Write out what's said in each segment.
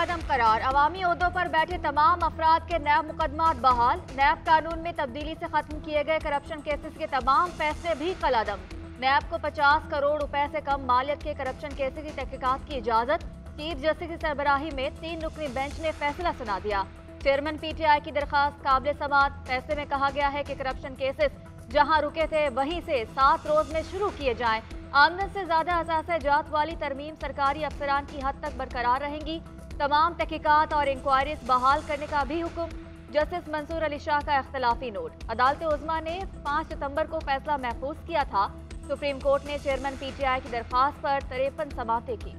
कदम करार। अवामी ओहदों पर बैठे तमाम अफराद के नैब मुकदमात बहाल। नैब कानून में तब्दीली से खत्म किए गए करप्शन केसेस के तमाम फैसले भी कलादम। नैब को 50 करोड़ रुपए से कम मालियत के करप्शन केसेस की तहकीकात की इजाजत। चीफ जस्टिस की सरबराही में 3 रुकनी बेंच ने फैसला सुना दिया। चेयरमैन PTI की दरखास्त काबिल समाअत। फैसले में कहा गया है कि करप्शन केसेस जहां रुके थे वहीं से 7 रोज में शुरू किए जाएं। आमदन से ज्यादा असासा जात वाली तरमीम सरकारी अफसरान की हद तक बरकरार रहेंगी। तमाम तहकीकात और इंक्वायरीज बहाल करने का भी हुक्म। जस्टिस मंसूर अली शाह का इख्तलाफी नोट। अदालत उज़्मा ने 5 सितंबर को फैसला महफूज किया था। सुप्रीम कोर्ट ने चेयरमैन PTI की दरखास्त पर 53 समाअतें की।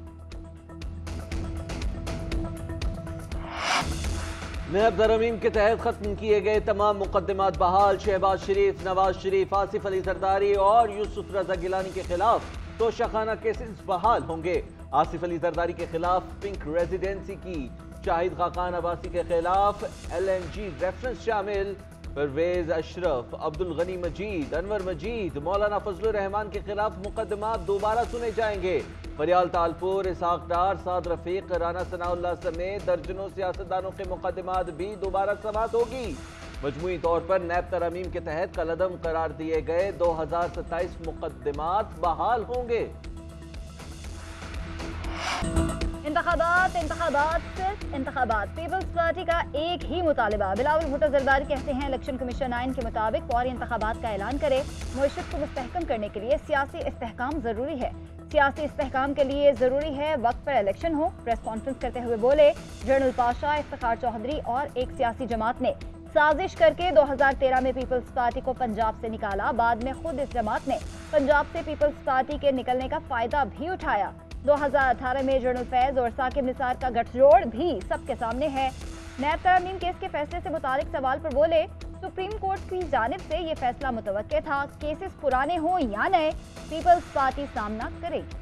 नैब तरमीम के तहत खत्म किए गए तमाम मुकदमात बहाल। शहबाज शरीफ, नवाज शरीफ, आसिफ अली जरदारी और यूसुफ रजा गिलानी के खिलाफ तोशाखाना केसेस बहाल होंगे। आसिफ अली जरदारी के खिलाफ पिंक रेजिडेंसी की, शाहिद खाकान अब्बासी के खिलाफ LNG रेफरेंस शामिल, परवेज अशरफ, अब्दुल गनी मजीद, अनवर मजीद, मौलाना फजलुर रहमान के खिलाफ मुकदमात दोबारा सुने जाएंगे। फरियाल तालपुर, इसहाक डार, साद रफीक, राना सनाउल्लाह समेत दर्जनों सियासतदानों के मुकदमात भी दोबारा समाअत होगी। मजमूई तौर पर नैब तरमीम के तहत कलअदम करार दिए गए 2027 मुकदमात बहाल होंगे। इंतखाबात पीपल्स पार्टी का एक ही मुतालिबा। बिलावल भुट्टो जरदारी कहते हैं इलेक्शन कमीशन आइन के मुताबिक फौरी इंतखाबात का ऐलान करे। मुआशरत को मुस्तहकम करने के लिए सियासी इस्तेहकाम जरूरी है। सियासी इस्तेहकाम के लिए जरूरी है वक्त पर इलेक्शन हो। प्रेस कॉन्फ्रेंस करते हुए बोले जनरल पाशा, इफ्तिखार चौधरी और एक सियासी जमात ने साजिश करके 2013 में पीपल्स पार्टी को पंजाब से निकाला। बाद में खुद इस जमात ने पंजाब से पीपल्स पार्टी के निकलने का फायदा भी उठाया। 2018 में जनरल फैज और साकिब निसार का गठजोड़ भी सबके सामने है। नैब तरमीम केस के फैसले से मुतालिक सवाल पर बोले सुप्रीम कोर्ट की जानिब से ये फैसला मुतवक्के था। केसेस पुराने हो या नए, पीपल्स पार्टी सामना करेगी।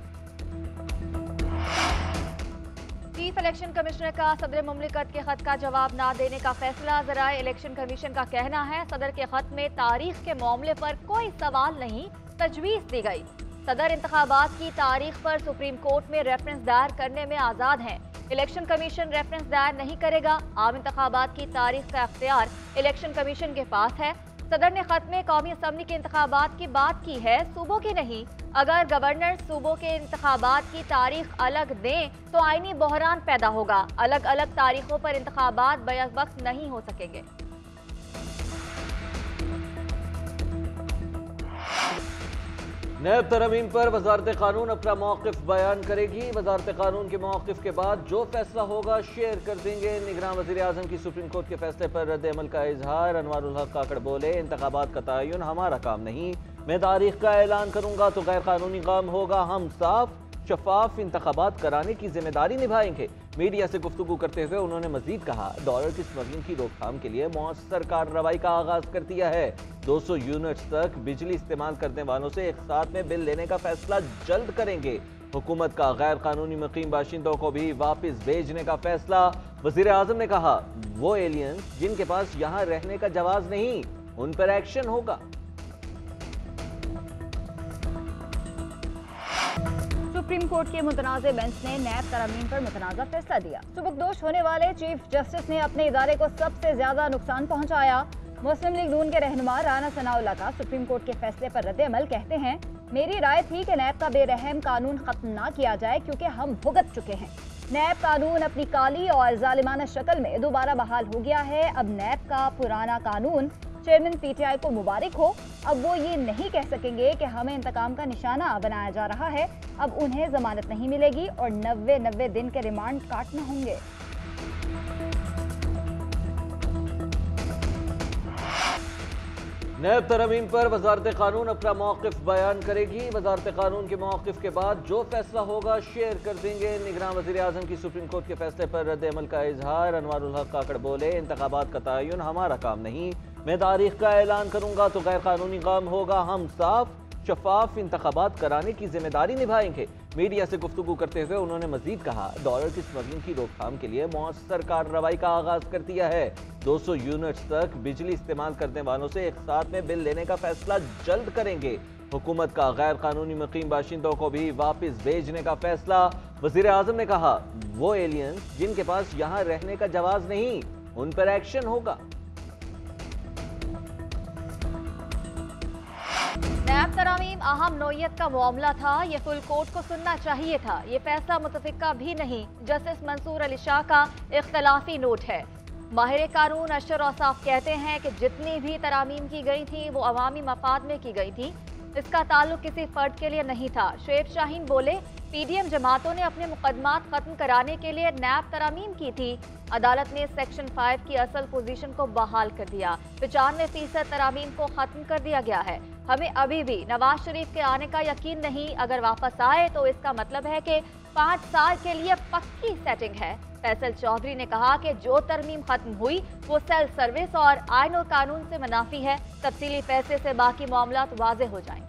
चीफ इलेक्शन कमिश्नर का सदर मुमलिकत के खत का जवाब ना देने का फैसला। ज़राए इलेक्शन कमीशन का कहना है सदर के खत में तारीख के मामले पर कोई सवाल नहीं, तजवीज़ दी गई। सदर इंतखाबात की तारीख पर सुप्रीम कोर्ट में रेफरेंस दायर करने में आज़ाद हैं। इलेक्शन कमीशन रेफरेंस दायर नहीं करेगा। आम इंतखाबात की तारीख का अख्तियार इलेक्शन कमीशन के पास है। सदर ने खत में कौमी असम्बली के इंतखाबात की बात की है, सूबों की नहीं। अगर गवर्नर सूबों के इंतखाबात की तारीख अलग दें तो आईनी बहरान पैदा होगा। अलग अलग तारीखों पर इंतखाबात बैक वक्त नहीं हो सकेंगे। नैब तरमीम पर वजारत कानून अपना मौक़िफ़ बयान करेगी। वजारत कानून के मौक़िफ़ के बाद जो फैसला होगा शेयर कर देंगे। निगरान वज़ीर आज़म की सुप्रीम कोर्ट के फैसले पर रद्द अमल का इजहार। अनवारुल हक काकड़ बोले इंतखाबात का तयन हमारा काम नहीं, मैं तारीख का ऐलान करूँगा तो गैर कानूनी काम होगा। हम साफ शफाफ इंतखाबात कराने की जिम्मेदारी निभाएंगे। मीडिया से गुफ्तगू करते हुए उन्होंने मजीद कहा डॉलर की स्मगलिंग की रोकथाम के लिए मौसर कार्रवाई का आगाज कर दिया है। 200 यूनिट्स तक बिजली इस्तेमाल करने वालों से एक साथ में बिल लेने का फैसला जल्द करेंगे। हुकूमत का गैर कानूनी मुकीम बाशिंदों को भी वापस भेजने का फैसला। वजीर आजम ने कहा वो एलियंस जिनके पास यहाँ रहने का जवाब नहीं, उन पर एक्शन होगा। सुप्रीम कोर्ट के मुतनाज़ बेंच ने नैब तरमीम पर मुतनाज़ा फैसला दिया। सुबकदोश होने वाले चीफ जस्टिस ने अपने इदारे को सबसे ज्यादा नुकसान पहुंचाया। मुस्लिम लीग नून के रहनुमा राना सनाउल्लाह का सुप्रीम कोर्ट के फैसले पर रद्द अमल कहते हैं मेरी राय थी कि नैब का बेरहम कानून खत्म ना किया जाए क्योंकि हम भुगत चुके हैं। नैब कानून अपनी काली और जालिमाना शक्ल में दोबारा बहाल हो गया है। अब नैब का पुराना कानून चेयरमैन PTI को मुबारक हो। अब वो ये नहीं कह सकेंगे कि हमें इंतकाम का निशाना बनाया जा रहा है। अब उन्हें जमानत नहीं मिलेगी और 90 दिन के रिमांड काटने होंगे। नैब तरमीम पर वजारत कानून अपना मौक़िफ़ बयान करेगी। वजारत कानून के मौक़िफ़ के बाद जो फैसला होगा शेयर कर देंगे। निगरान वज़ीर आज़म की सुप्रीम कोर्ट के फैसले पर रद्द अमल का इजहार। अनवारुल हक काकड़ बोले इंतखाबात का तयन हमारा काम नहीं, मैं तारीख का ऐलान करूँगा तो गैर कानूनी काम होगा। हम साफ शफाफ इंतखाबात कराने की जिम्मेदारी निभाएंगे। मीडिया से गुफ्तगू करते हुए उन्होंने मजीद कहा डॉलर की स्मगलिंग की रोकथाम के लिए मौसर कार्रवाई का आगाज कर दिया है। 200 यूनिट्स तक बिजली इस्तेमाल करने वालों से एक साथ में बिल लेने का फैसला जल्द करेंगे। हुकूमत का गैर कानूनी मुकीम बाशिंदों को भी वापस भेजने का फैसला। वजीर आजम ने कहा वो एलियंस जिनके पास यहाँ रहने का जवाज नहीं, उन पर एक्शन होगा। नैब तरामीम अहम नौयत का मामला था, ये फुल कोर्ट को सुनना चाहिए था। ये फैसला मुतफिका भी नहीं, जस्टिस मंसूर अली शाह का इख्तलाफी नोट है। माहिर कानून अशर औसाफ कहते हैं कि जितनी भी तरामीम की गई थी वो अवामी मफाद में की गई थी, इसका ताल्लुक किसी फर्द के लिए नहीं था। शुएब शाहीन बोले पीडीएम जमातों ने अपने मुकदमात खत्म कराने के लिए नैब तरामीम की थी। अदालत ने सेक्शन 5 की असल पोजीशन को बहाल कर दिया। 95% तरामीम को खत्म कर दिया गया है। हमें अभी भी नवाज शरीफ के आने का यकीन नहीं, अगर वापस आए तो इसका मतलब है कि 5 साल के लिए पक्की सेटिंग है। फैसल चौधरी ने कहा कि जो तरमीम खत्म हुई वो सेल्फ सर्विस और आइन और कानून से मुनाफी है। तफसीली फैसले से बाकी मामला वाज़ेह हो जाएंगे।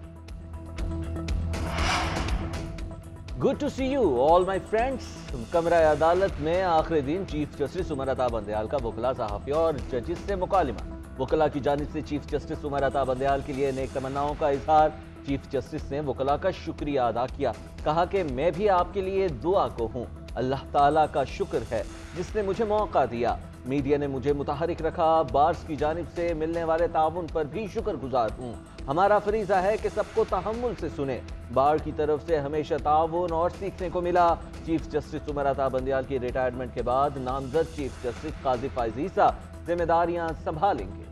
Good to see you all my friends. कमरा अदालत में आखिरी दिन चीफ जस्टिस उमर अता बंदयाल का वकला, सहाफ़ी और जजिस से मुकालिमा। वकला की जानिब से चीफ जस्टिस उमर अता बंदयाल के लिए नेक तमन्नाओं का इजहार। चीफ जस्टिस ने वकला का शुक्रिया अदा किया, कहा कि मैं भी आपके लिए दुआ को हूँ। अल्लाह ताला का शुक्र है जिसने मुझे मौका दिया। मीडिया ने मुझे मुतहरिक रखा। बार्स की जानिब से मिलने वाले ताउन पर भी शुक्रगुजार हूँ। हमारा फरीजा है कि सबको तहम्मुल से सुने। बार की तरफ से हमेशा ताउन और सीखने को मिला। चीफ जस्टिस उमर अता बंदयाल की रिटायरमेंट के बाद नामजद चीफ जस्टिस काजी फायज ईसा जिम्मेदारियां संभालेंगे।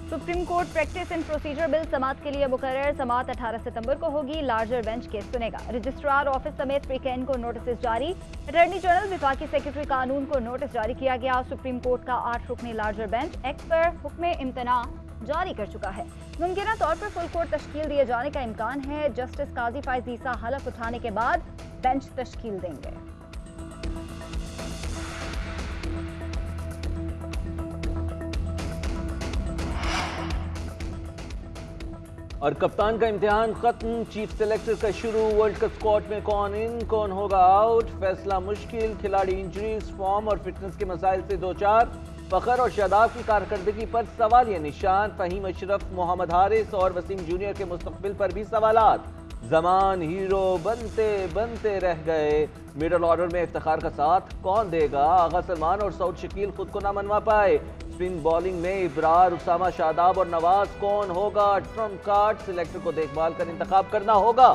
Supreme court practice and procedure bill समाअत के लिए मुकर्रर। समाअत 18 सितंबर को होगी। लार्जर बेंच केस सुनेगा। रजिस्ट्रार ऑफिस समेत फ्रीकैन को नोटिस जारी। अटॉर्नी जनरल विफाकी सेक्रेटरी कानून को नोटिस जारी किया गया। सुप्रीम कोर्ट का 8 रुकनी लार्जर बेंच एक्ट पर हुक्म इम्तना जारी कर चुका है। मुमकिन तौर पर फुल कोर्ट तश्कील दिए जाने का इम्कान है। जस्टिस काजी फायज ईसा हलफ उठाने के बाद बेंच तश्कील देंगे। और कप्तान का इम्तिहान खत्म, चीफ सेलेक्टर का शुरू। वर्ल्ड कप स्क्वाड में कौन इन कौन होगा आउट, फैसला मुश्किल। खिलाड़ी इंजरीज, फॉर्म और फिटनेस के मसाइल से दो चार। फखर और शादाब की कारकर्दगी पर सवालिया निशान। फहीम अशरफ, मोहम्मद हारिस और वसीम जूनियर के मुस्तकबिल पर भी सवालात। जमान हीरो बनते बनते रह गए। मिडल ऑर्डर में इफ्तिखार का साथ कौन देगा? आगा सलमान और सऊद शकील खुद को ना मनवा पाए। स्पिन बॉलिंग में इब्रार, उसामा, शादाब और नवाज कौन होगा? ट्रम्प कार्ड सिलेक्टर को देखभाल कर इंतखाब करना होगा।